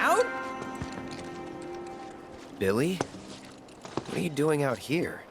Cloud? Billy? What are you doing out here?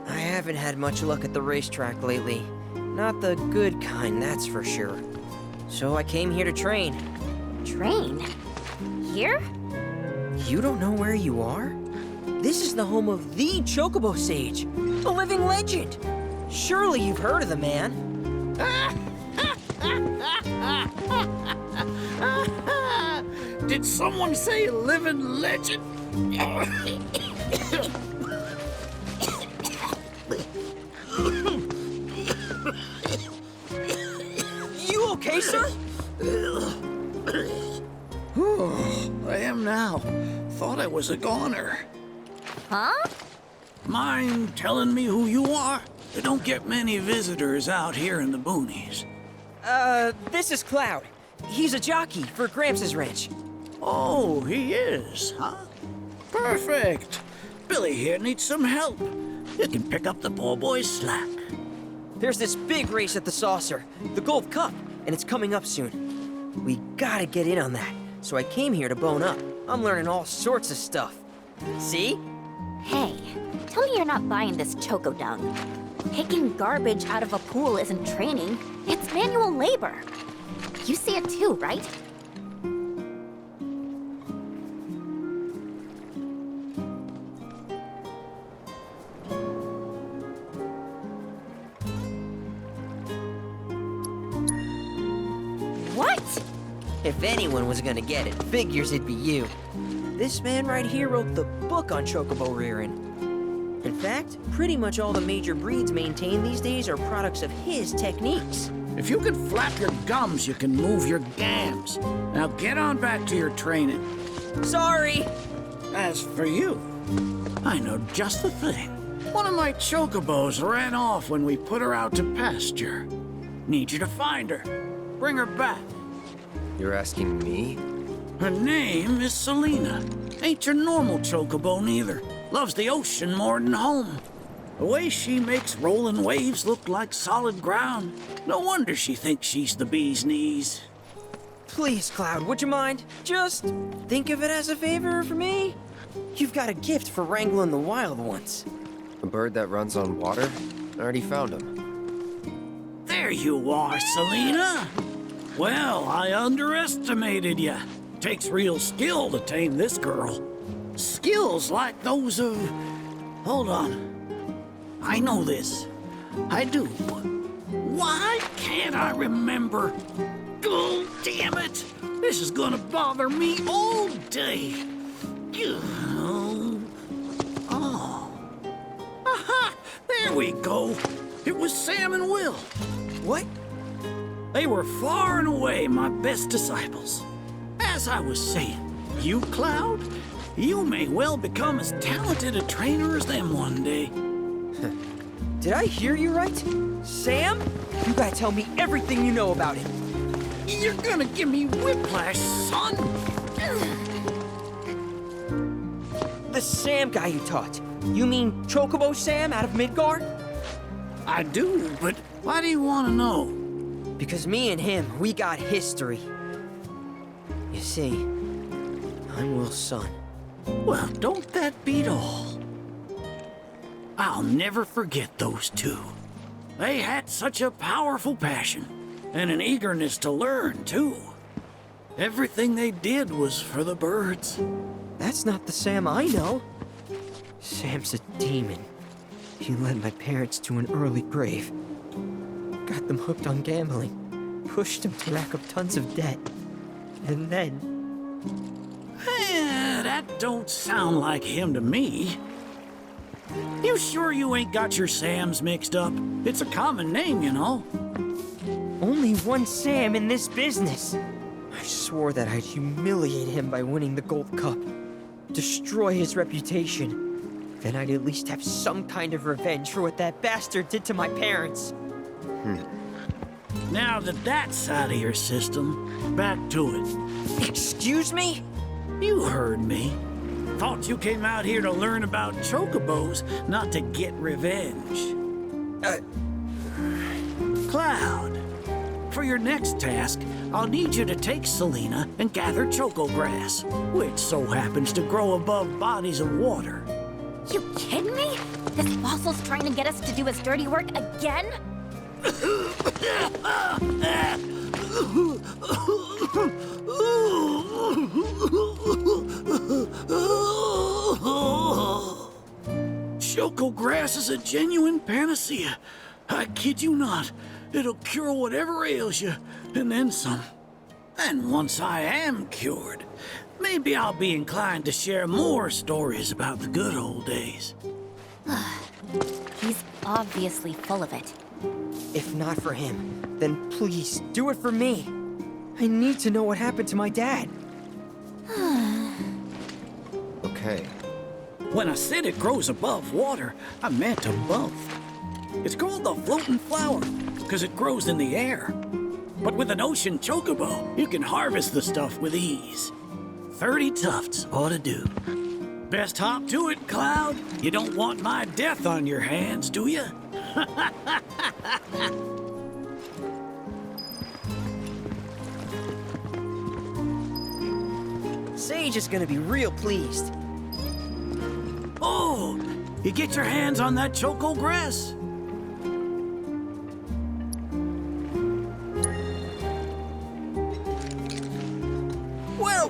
I haven't had much luck at the racetrack lately. Not the good kind, that's for sure. So I came here to train. Train? Here? You don't know where you are? This is the home of the Chocobo Sage, a living legend. Surely you've heard of the man. Did someone say living legend? You okay, sir? I am now. Thought I was a goner. Huh? Mind telling me who you are? They don't get many visitors out here in the boonies. This is Cloud. He's a jockey for Gramps' ranch. Oh, he is, huh? Perfect. Billy here needs some help. You can pick up the poor boy's slack. There's this big race at the Saucer, the Gold Cup, and it's coming up soon. We gotta get in on that, so I came here to bone up. I'm learning all sorts of stuff. See? Hey, tell me you're not buying this choco dung. Picking garbage out of a pool isn't training, it's manual labor. You see it too, right? What? If anyone was gonna get it, figures it'd be you. This man right here wrote the book on chocobo rearing. In fact, pretty much all the major breeds maintained these days are products of his techniques. If you can flap your gums, you can move your gams. Now get on back to your training. Sorry! As for you, I know just the thing. One of my chocobos ran off when we put her out to pasture. Need you to find her. Bring her back. You're asking me? Her name is Selena. Ain't your normal chocobo neither. Loves the ocean more than home. The way she makes rolling waves look like solid ground. No wonder she thinks she's the bee's knees. Please, Cloud, would you mind? Just think of it as a favor for me. You've got a gift for wrangling the wild ones. A bird that runs on water? I already found him. There you are, Selena. Well, I underestimated you. Takes real skill to tame this girl. Skills like those of... Hold on. I know this. I do. Why can't I remember? Oh, damn it! This is gonna bother me all day. Oh. Aha! There we go. It was Sam and Will. What? They were far and away my best disciples. As I was saying, you, Cloud, you may well become as talented a trainer as them one day. Did I hear you right? Sam? You gotta tell me everything you know about him. You're gonna give me whiplash, son. The Sam guy you taught. You mean Chocobo Sam out of Midgard? I do, but why do you want to know? Because me and him, we got history. You see, I'm Will's son. Well, don't that beat all? I'll never forget those two. They had such a powerful passion, and an eagerness to learn, too. Everything they did was for the birds. That's not the Sam I know. Sam's a demon. He led my parents to an early grave. Got them hooked on gambling. Pushed them to rack up tons of debt. And then... That don't sound like him to me. You sure you ain't got your Sams mixed up? It's a common name, you know. Only one Sam in this business. I swore that I'd humiliate him by winning the Gold Cup. Destroy his reputation. Then I'd at least have some kind of revenge for what that bastard did to my parents. Now that that's out of your system, back to it. Excuse me? You heard me. Thought you came out here to learn about chocobos, not to get revenge. Cloud, For your next task, I'll need you to take Selena and gather choco grass, which so happens to grow above bodies of water. You kidding me? This fossil's trying to get us to do his dirty work again? Choco grass is a genuine panacea. I kid you not. It'll cure whatever ails you, and then some. And once I am cured, maybe I'll be inclined to share more stories about the good old days. He's obviously full of it. If not for him, then please do it for me. I need to know what happened to my dad. Okay. When I said it grows above water, I meant above. It's called the floating flower, because it grows in the air. But with an ocean chocobo, you can harvest the stuff with ease. 30 tufts ought to do. Best hop to it, Cloud. You don't want my death on your hands, do you? Sage is gonna be real pleased. Oh, you get your hands on that choco grass?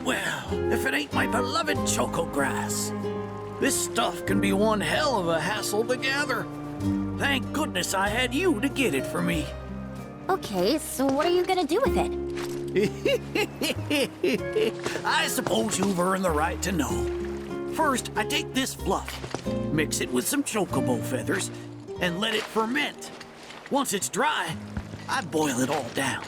Well, if it ain't my beloved choco grass. This stuff can be one hell of a hassle to gather. Thank goodness I had you to get it for me. Okay, so what are you gonna do with it? I suppose you've earned the right to know. First, I take this fluff, mix it with some chocobo feathers, and let it ferment. Once it's dry, I boil it all down.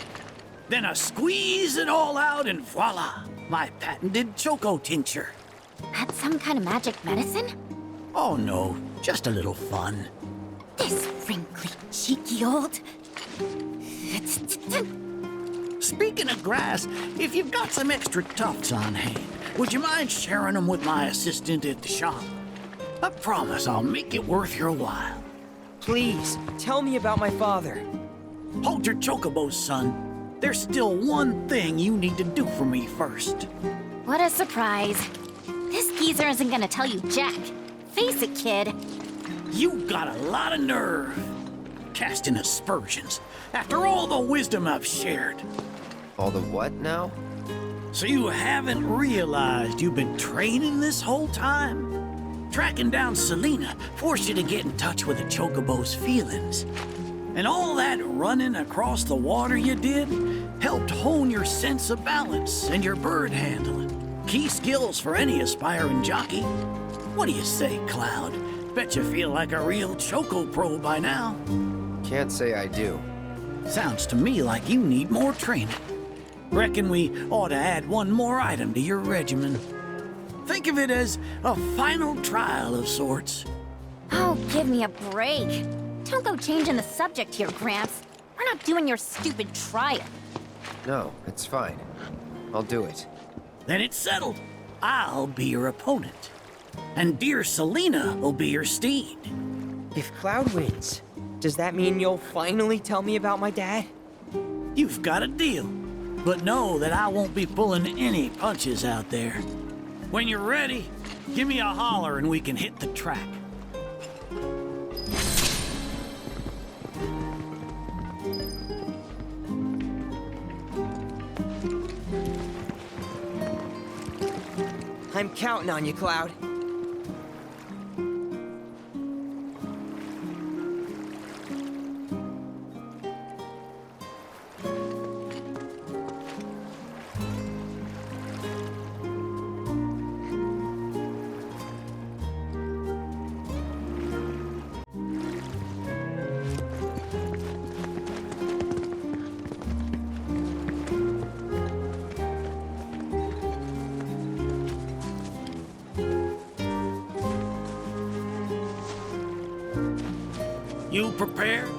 Then I squeeze it all out and voila, my patented choco tincture. That's some kind of magic medicine? Oh no, just a little fun. This wrinkly, cheeky old... Speaking of grass, if you've got some extra tufts on hand, would you mind sharing them with my assistant at the shop? I promise I'll make it worth your while. Please, tell me about my father. Hold your chocobos, son. There's still one thing you need to do for me first. What a surprise. This geezer isn't gonna tell you jack. Face it, kid. You got a lot of nerve. Casting aspersions after all the wisdom I've shared. All the what now? So you haven't realized you've been training this whole time? Tracking down Selena forced you to get in touch with a chocobo's feelings. And all that running across the water you did helped hone your sense of balance and your bird handling. Key skills for any aspiring jockey. What do you say, Cloud? Bet you feel like a real choco pro by now. Can't say I do. Sounds to me like you need more training. Reckon we ought to add one more item to your regimen. Think of it as a final trial of sorts. Oh, give me a break. Don't go changing the subject here, Gramps. We're not doing your stupid trial. No, it's fine. I'll do it. Then it's settled. I'll be your opponent. And dear Selena will be your steed. If Cloud wins, does that mean you'll finally tell me about my dad? You've got a deal. But know that I won't be pulling any punches out there. When you're ready, give me a holler and we can hit the track. I'm counting on you, Cloud. You prepared?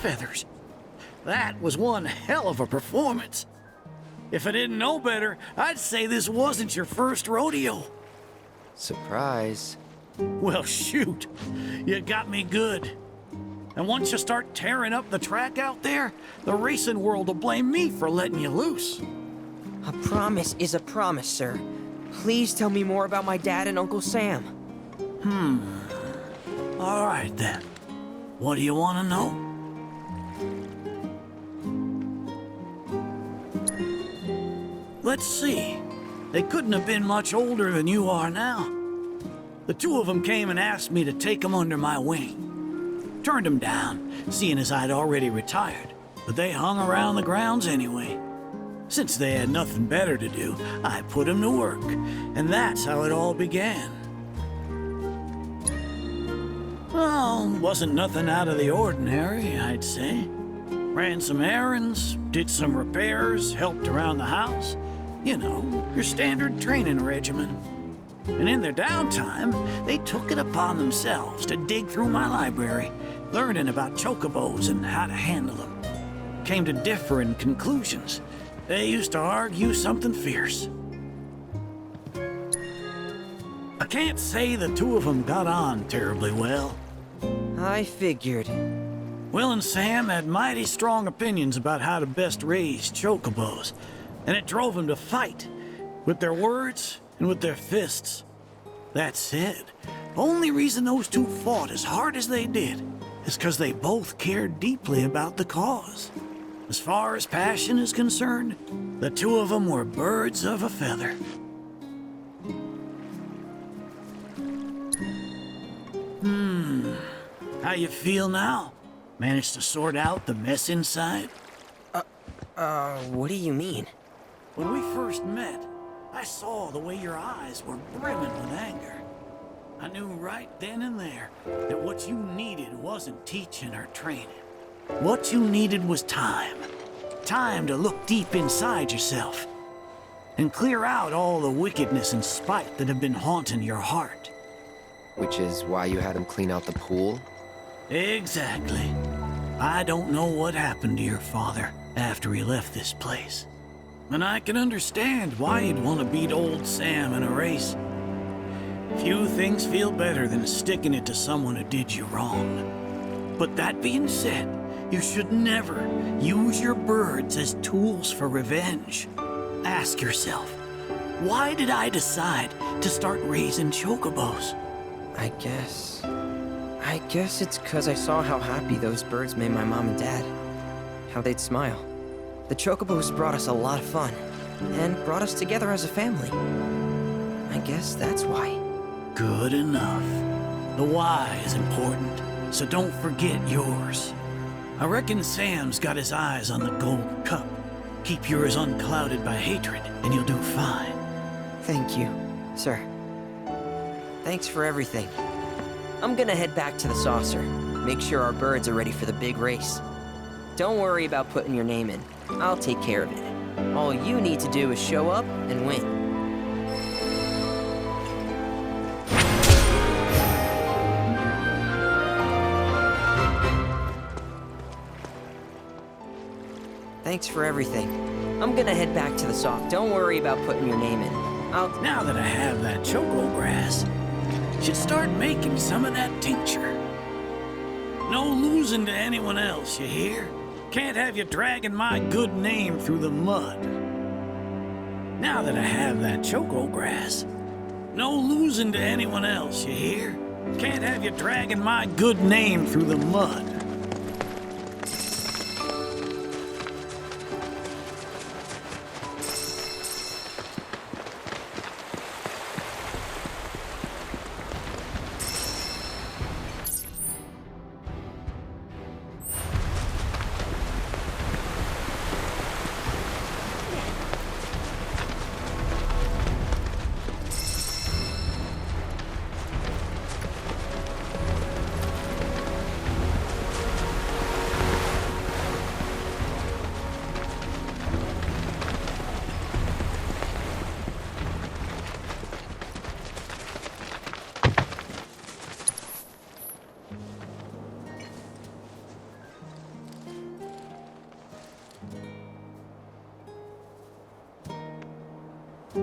feathers. That was one hell of a performance. If I didn't know better, I'd say this wasn't your first rodeo. Surprise. Well, shoot. You got me good. And once you start tearing up the track out there, the racing world will blame me for letting you loose. A promise is a promise, sir. Please tell me more about my dad and Uncle Sam. All right, then. What do you want to know? Let's see. They couldn't have been much older than you are now. The two of them came and asked me to take them under my wing. Turned them down, seeing as I'd already retired, but they hung around the grounds anyway. Since they had nothing better to do, I put them to work, and that's how it all began. Well, wasn't nothing out of the ordinary, I'd say. Ran some errands, did some repairs, helped around the house. You know, your standard training regimen. And in their downtime, they took it upon themselves to dig through my library, learning about chocobos and how to handle them. Came to differing conclusions. They used to argue something fierce. I can't say the two of them got on terribly well. I figured. Will and Sam had mighty strong opinions about how to best raise chocobos, and it drove them to fight, with their words and with their fists. That said, only reason those two fought as hard as they did is because they both cared deeply about the cause. As far as passion is concerned, the two of them were birds of a feather. How you feel now? Managed to sort out the mess inside? What do you mean? When we first met, I saw the way your eyes were brimming with anger. I knew right then and there that what you needed wasn't teaching or training. What you needed was time. Time to look deep inside yourself and clear out all the wickedness and spite that have been haunting your heart. Which is why you had him clean out the pool? Exactly. I don't know what happened to your father after he left this place. And I can understand why you'd want to beat old Sam in a race. Few things feel better than sticking it to someone who did you wrong. But that being said, you should never use your birds as tools for revenge. Ask yourself, why did I decide to start raising chocobos? I guess it's 'cause I saw how happy those birds made my mom and dad. How they'd smile. The chocobos brought us a lot of fun, and brought us together as a family. I guess that's why. Good enough. The why is important, so don't forget yours. I reckon Sam's got his eyes on the gold cup. Keep yours unclouded by hatred, and you'll do fine. Thank you, sir. Thanks for everything. I'm gonna head back to the saucer. Make sure our birds are ready for the big race. Don't worry about putting your name in. I'll take care of it. All you need to do is show up and win. Thanks for everything. I'm gonna head back to the saucer. Don't worry about putting your name in. Now that I have that choco grass, should start making some of that tincture. No losing to anyone else, you hear? Can't have you dragging my good name through the mud. Now that I have that choco grass, no losing to anyone else, you hear? Can't have you dragging my good name through the mud. You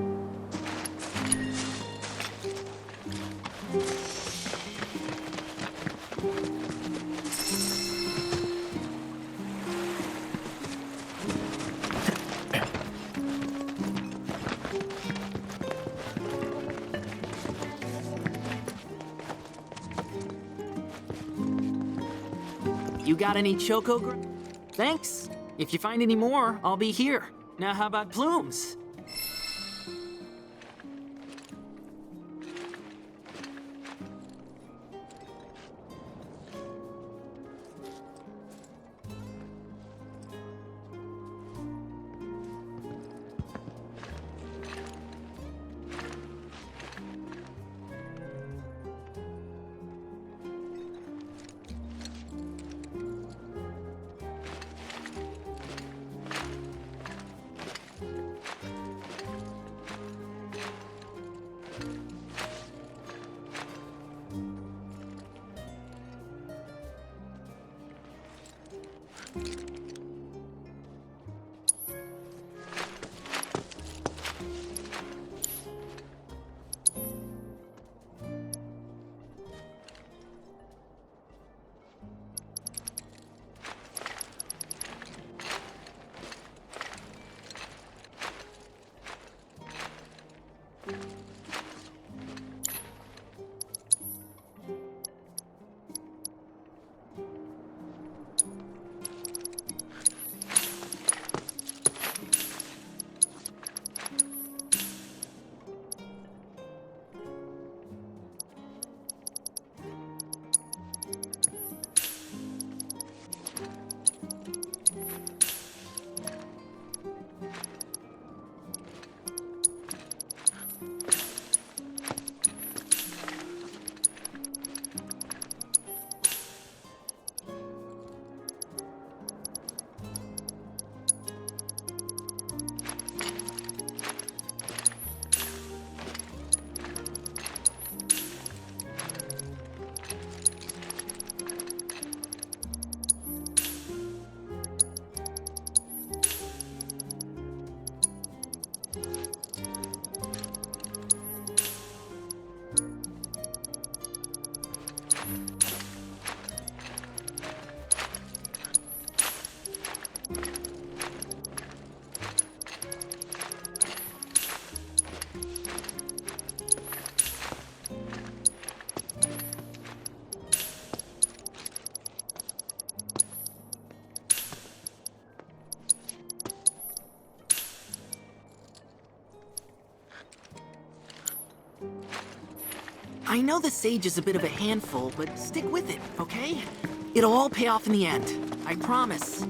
got any Thanks. If you find any more, I'll be here. Now how about plumes? I know the sage is a bit of a handful, but stick with it, okay? It'll all pay off in the end. I promise.